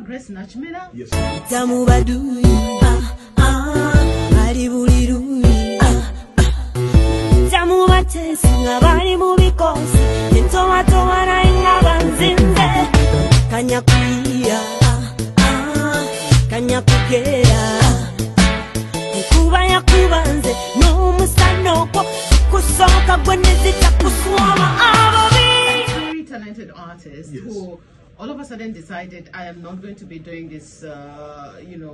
Grace Nakimera? Yes. Very talented artist who all of a sudden decided, I am not going to be doing this,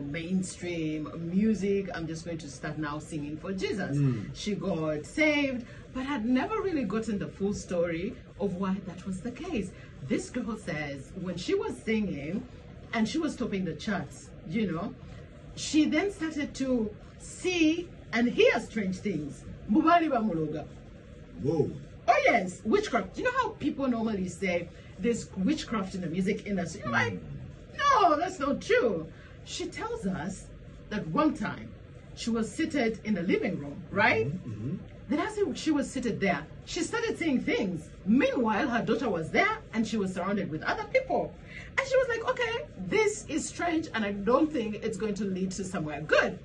mainstream music. I'm just going to start now singing for Jesus. She got saved, but had never really gotten the full story of why that was the case. This girl says when she was singing and she was topping the charts, she then started to see and hear strange things. Whoa. Oh yes, witchcraft. You know how people normally say there's witchcraft in the music industry? You're like, no, that's not true. She tells us that one time she was seated in the living room, right? Then as she was seated there, she started seeing things. Meanwhile, her daughter was there and she was surrounded with other people. And she was like, okay, this is strange and I don't think it's going to lead to somewhere good.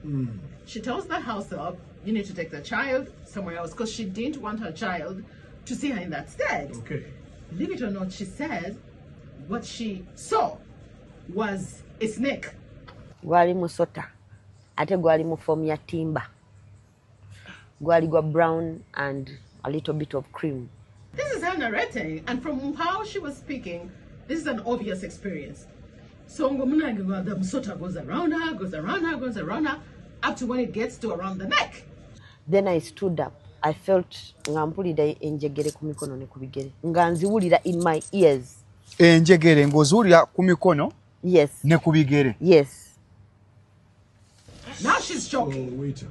She tells the house up, you need to take the child somewhere else, because she didn't want her child to see her in that state. Okay. Believe it or not, she said what she saw was a snake. Gwali musota. Ate gwali mu form ya timber. Gwali gwa brown and a little bit of cream. This is her narrating, and from how she was speaking, this is an obvious experience. So the musota goes around her, goes around her, goes around her, up to when it gets to around the neck. Then I stood up. I felt ngampulira enjegere ku mikono ne ku bigere. Nga nziwulira in my ears. Enjegere ngozulira ku mikono? Yes. Ne ku bigere? Yes. Now she's choking. Oh, wait.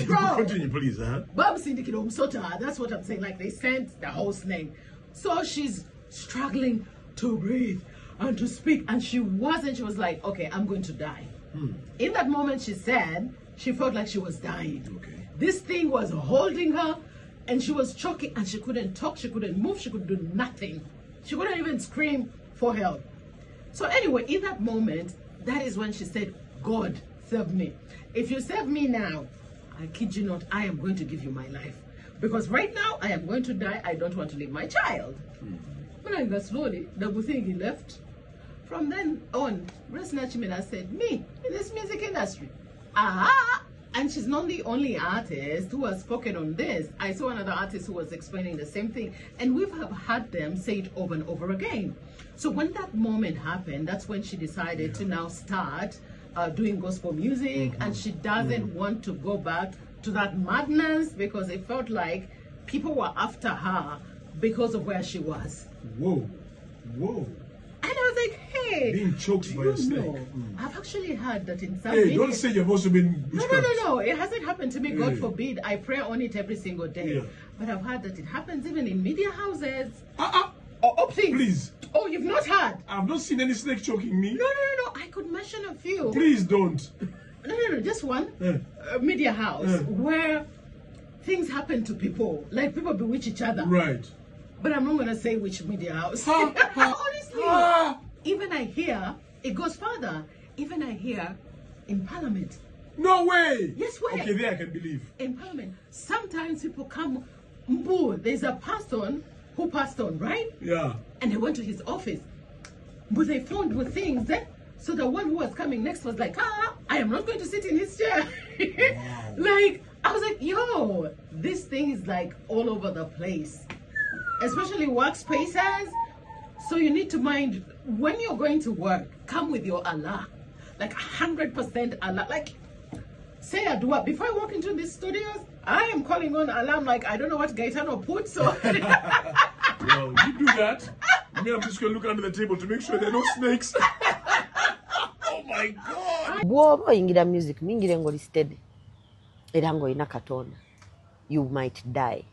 Continue, please, Bob Sindikiro Musota, that's what I'm saying. Like they sent the whole name. So she's struggling to breathe and to speak. And she was like, okay, I'm going to die. In that moment, she said she felt like she was dying. Okay. This thing was holding her and she was choking and she couldn't talk, she couldn't move, she could do nothing. She couldn't even scream for help. So anyway, in that moment, that is when she said, God, save me. If you save me now, I kid you not, I am going to give you my life. Because right now, I am going to die. I don't want to leave my child. When I got slowly, the Buthigi left. From then on, Grace Nakimera said, me, in this music industry. And she's not the only artist who has spoken on this. I saw another artist who was explaining the same thing. And we've had them say it over and over again. So when that moment happened, that's when she decided to now start doing gospel music. And she doesn't want to go back to that madness because it felt like people were after her because of where she was. Whoa. And I was like, hey, being choked by a snake. I've actually heard that in some Hey, don't say you've also been witchcraft. No. It hasn't happened to me. God forbid. I pray on it every single day. Yeah. But I've heard that it happens even in media houses. Please. Please. Oh, you've not heard? I've not seen any snake choking me. No. I could mention a few. Please don't. No. Just one media house where things happen to people. Like people bewitch each other. Right. But I'm not going to say which media house. Honestly, even I hear, it goes further. Even I hear in Parliament. No way. Yes, way. Okay, there I can believe. In Parliament. Sometimes people come, Mbu, there's a person who passed on, right? Yeah. And they went to his office. But they found with things there. So the one who was coming next was like, I am not going to sit in his chair. Wow. Like, I was like, yo, this thing is like all over the place. Especially workspaces. So you need to mind when you're going to work, come with your Allah. Like 100% Allah. Like, say a dua. Before I walk into these studios, I am calling on Allah. I'm like, I don't know what Gaetano put, so. Well, you do that. Me, I'm just going to look under the table to make sure there are no snakes. Oh my God. Bw'oba oyingira music, mingire ng'oli steady. Era ng'olina Katonda. You might die.